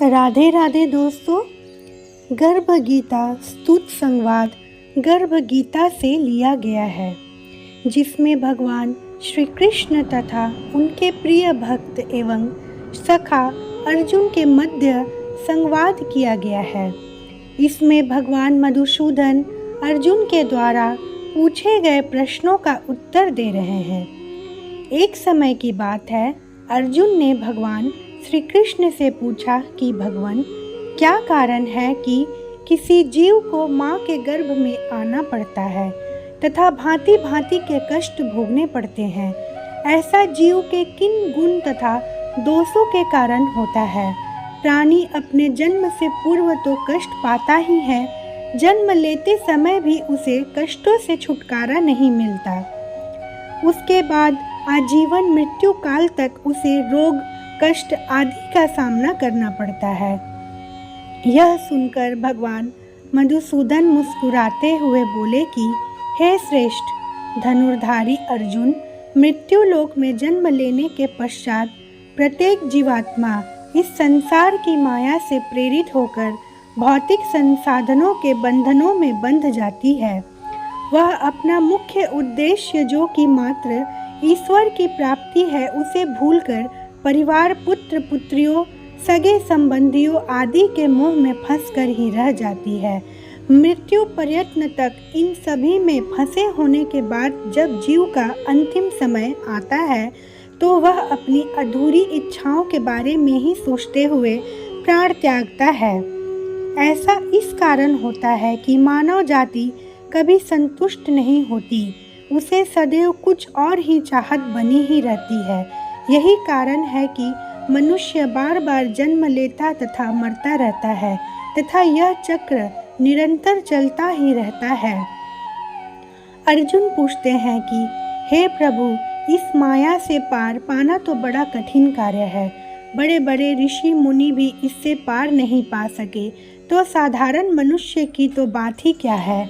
राधे राधे दोस्तों। गर्भ गीता स्तुत संवाद गर्भ गीता से लिया गया है, जिसमें भगवान श्री कृष्ण तथा उनके प्रिय भक्त एवं सखा अर्जुन के मध्य संवाद किया गया है। इसमें भगवान मधुसूदन अर्जुन के द्वारा पूछे गए प्रश्नों का उत्तर दे रहे हैं। एक समय की बात है, अर्जुन ने भगवान श्री कृष्ण से पूछा कि भगवान, क्या कारण है कि किसी जीव को माँ के गर्भ में आना पड़ता है तथा भांति भांति के कष्ट भोगने पड़ते हैं। ऐसा जीव के किन गुण तथा दोषों के कारण होता है? प्राणी अपने जन्म से पूर्व तो कष्ट पाता ही है, जन्म लेते समय भी उसे कष्टों से छुटकारा नहीं मिलता। उसके बाद आजीवन मृत्यु काल तक उसे रोग, कष्ट आदि का सामना करना पड़ता है। यह सुनकर भगवान मधुसूदन मुस्कुराते हुए बोले कि हे श्रेष्ठ धनुर्धारी अर्जुन, मृत्यु लोक में जन्म लेने के पश्चात प्रत्येक जीवात्मा इस संसार की माया से प्रेरित होकर भौतिक संसाधनों के बंधनों में बंध जाती है। वह अपना मुख्य उद्देश्य, जो कि मात्र ईश्वर की प्राप्ति है, उसे भूलकर परिवार, पुत्र पुत्रियों, सगे संबंधियों आदि के मोह में फंसकर ही रह जाती है। मृत्यु पर्यंत तक इन सभी में फंसे होने के बाद जब जीव का अंतिम समय आता है, तो वह अपनी अधूरी इच्छाओं के बारे में ही सोचते हुए प्राण त्यागता है। ऐसा इस कारण होता है कि मानव जाति कभी संतुष्ट नहीं होती, उसे सदैव कुछ और ही चाहत बनी ही रहती है। यही कारण है कि मनुष्य बार बार जन्म लेता तथा मरता रहता है तथा यह चक्र निरंतर चलता ही रहता है। अर्जुन पूछते हैं कि हे प्रभु, इस माया से पार पाना तो बड़ा कठिन कार्य है। बड़े बड़े ऋषि मुनि भी इससे पार नहीं पा सके, तो साधारण मनुष्य की तो बात ही क्या है।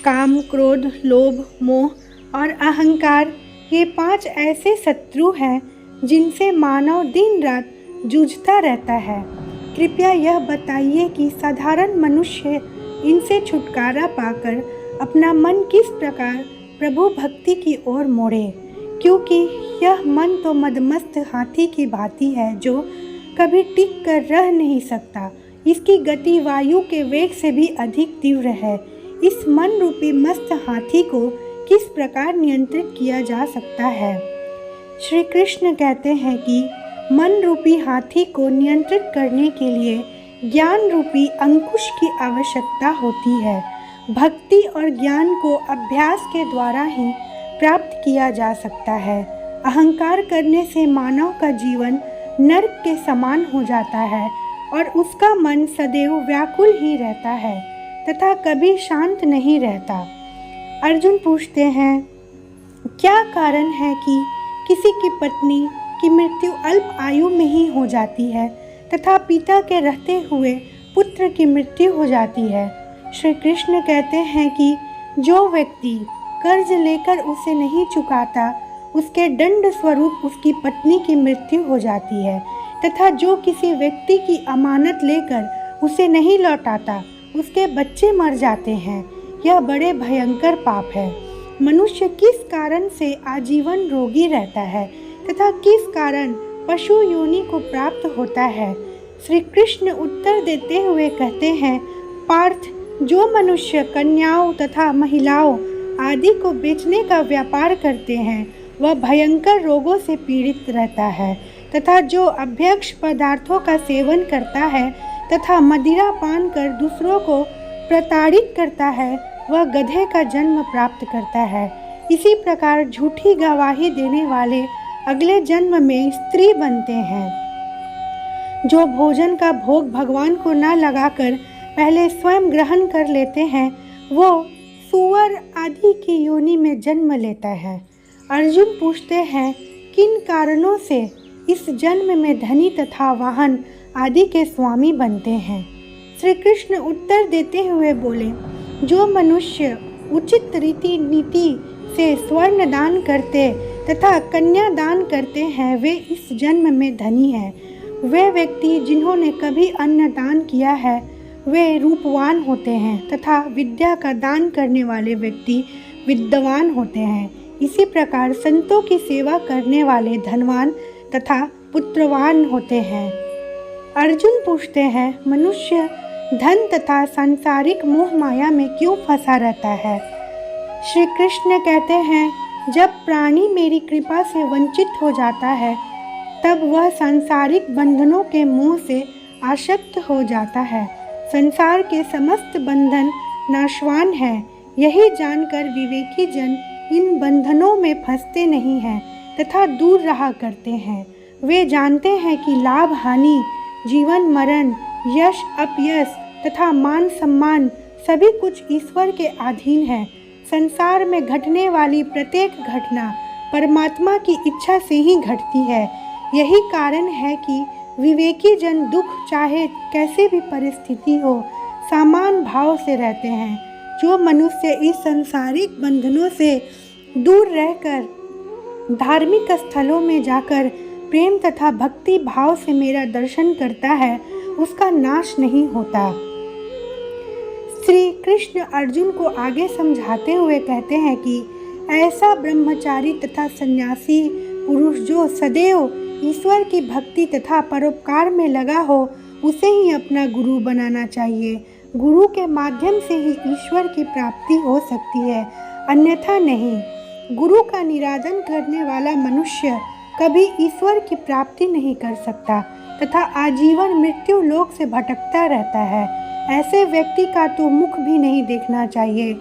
काम, क्रोध, लोभ, मोह और अहंकार, ये 5 ऐसे शत्रु हैं जिनसे मानव दिन रात जूझता रहता है। कृपया यह बताइए कि साधारण मनुष्य इनसे छुटकारा पाकर अपना मन किस प्रकार प्रभु भक्ति की ओर मोड़े, क्योंकि यह मन तो मदमस्त हाथी की भांति है, जो कभी टिक कर रह नहीं सकता। इसकी गति वायु के वेग से भी अधिक तीव्र है। इस मन रूपी मस्त हाथी को किस प्रकार नियंत्रित किया जा सकता है? श्री कृष्ण कहते हैं कि मन रूपी हाथी को नियंत्रित करने के लिए ज्ञान रूपी अंकुश की आवश्यकता होती है। भक्ति और ज्ञान को अभ्यास के द्वारा ही प्राप्त किया जा सकता है। अहंकार करने से मानव का जीवन नरक के समान हो जाता है और उसका मन सदैव व्याकुल ही रहता है तथा कभी शांत नहीं रहता। अर्जुन पूछते हैं, क्या कारण है कि किसी की पत्नी की मृत्यु अल्प आयु में ही हो जाती है तथा पिता के रहते हुए पुत्र की मृत्यु हो जाती है? श्री कृष्ण कहते हैं कि जो व्यक्ति कर्ज लेकर उसे नहीं चुकाता, उसके दंड स्वरूप उसकी पत्नी की मृत्यु हो जाती है, तथा जो किसी व्यक्ति की अमानत लेकर उसे नहीं लौटाता, उसके बच्चे मर जाते हैं। यह बड़े भयंकर पाप है। मनुष्य किस कारण से आजीवन रोगी रहता है तथा किस कारण पशु योनि को प्राप्त होता है? श्री कृष्ण उत्तर देते हुए कहते हैं, पार्थ, जो मनुष्य कन्याओं तथा महिलाओं आदि को बेचने का व्यापार करते हैं, वह भयंकर रोगों से पीड़ित रहता है, तथा जो अभ्यक्ष पदार्थों का सेवन करता है तथा मदिरा पान कर दूसरों को प्रताड़ित करता है, वह गधे का जन्म प्राप्त करता है। इसी प्रकार झूठी गवाही देने वाले अगले जन्म में स्त्री बनते हैं। जो भोजन का भोग भगवान को न लगाकर पहले स्वयं ग्रहण कर लेते हैं, वो सुअर आदि की योनि में जन्म लेता है। अर्जुन पूछते हैं, किन कारणों से इस जन्म में धनी तथा वाहन आदि के स्वामी बनते हैं? श्री कृष्ण उत्तर देते हुए बोले, जो मनुष्य उचित रीति नीति से स्वर्ण दान करते तथा कन्या दान करते हैं, वे इस जन्म में धनी हैं। वे व्यक्ति जिन्होंने कभी अन्न दान किया है वे रूपवान होते हैं तथा विद्या का दान करने वाले व्यक्ति विद्वान होते हैं। इसी प्रकार संतों की सेवा करने वाले धनवान तथा पुत्रवान होते हैं। अर्जुन पूछते हैं, मनुष्य धन तथा सांसारिक मोह माया में क्यों फंसा रहता है? श्री कृष्ण कहते हैं, जब प्राणी मेरी कृपा से वंचित हो जाता है तब वह सांसारिक बंधनों के मोह से आसक्त हो जाता है। संसार के समस्त बंधन नाशवान हैं। यही जानकर विवेकी जन इन बंधनों में फंसते नहीं हैं तथा दूर रहा करते हैं। वे जानते हैं कि लाभ हानि, जीवन मरण, यश अपयश तथा मान सम्मान सभी कुछ ईश्वर के अधीन है। संसार में घटने वाली प्रत्येक घटना परमात्मा की इच्छा से ही घटती है। यही कारण है कि विवेकी जन दुख चाहे कैसे भी परिस्थिति हो समान भाव से रहते हैं। जो मनुष्य इस सांसारिक बंधनों से दूर रहकर धार्मिक स्थलों में जाकर प्रेम तथा भक्ति भाव से मेरा दर्शन करता है उसका नाश नहीं होता। श्री कृष्ण अर्जुन को आगे समझाते हुए कहते हैं कि ऐसा ब्रह्मचारी तथा सन्यासी पुरुष जो सदैव ईश्वर की भक्ति तथा परोपकार में लगा हो उसे ही अपना गुरु बनाना चाहिए। गुरु के माध्यम से ही ईश्वर की प्राप्ति हो सकती है, अन्यथा नहीं। गुरु का निरादन करने वाला मनुष्य कभी ईश्वर की प्राप्ति नहीं कर सकता तथा आजीवन मृत्यु लोक से भटकता रहता है। ऐसे व्यक्ति का तो मुख भी नहीं देखना चाहिए।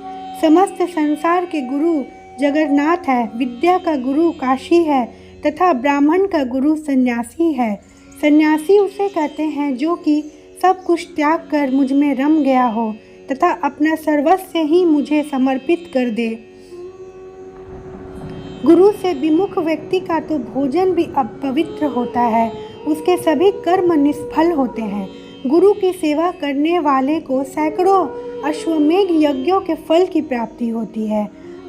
समस्त संसार के गुरु जगन्नाथ है, विद्या का गुरु काशी है तथा ब्राह्मण का गुरु सन्यासी है। सन्यासी उसे कहते हैं जो कि सब कुछ त्याग कर मुझ में रम गया हो तथा अपना सर्वस्व ही मुझे समर्पित कर दे। गुरु से विमुख व्यक्ति का तो भोजन भी अपवित्र होता है, उसके सभी कर्म निष्फल होते हैं। गुरु की सेवा करने वाले को सैकड़ों अश्वमेघ यज्ञों के फल की प्राप्ति होती है।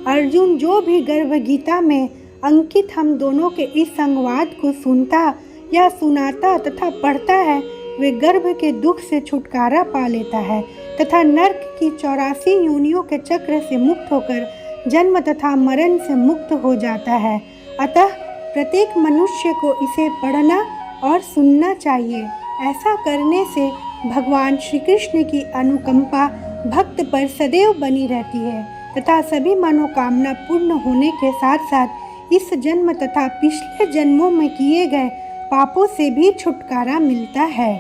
अर्जुन जो भी गर्भ गीता में अंकित हम दोनों के इस संवाद को सुनता या सुनाता तथा पढ़ता है वे गर्भ के दुख से छुटकारा पा लेता है तथा नर्क की 84 योनियों के चक्र से मुक्त होकर जन्म तथा मरण से मुक्त हो जाता है। अतः प्रत्येक मनुष्य को इसे पढ़ना और सुनना चाहिए। ऐसा करने से भगवान श्री कृष्ण की अनुकंपा भक्त पर सदैव बनी रहती है तथा सभी मनोकामना पूर्ण होने के साथ साथ इस जन्म तथा पिछले जन्मों में किए गए पापों से भी छुटकारा मिलता है।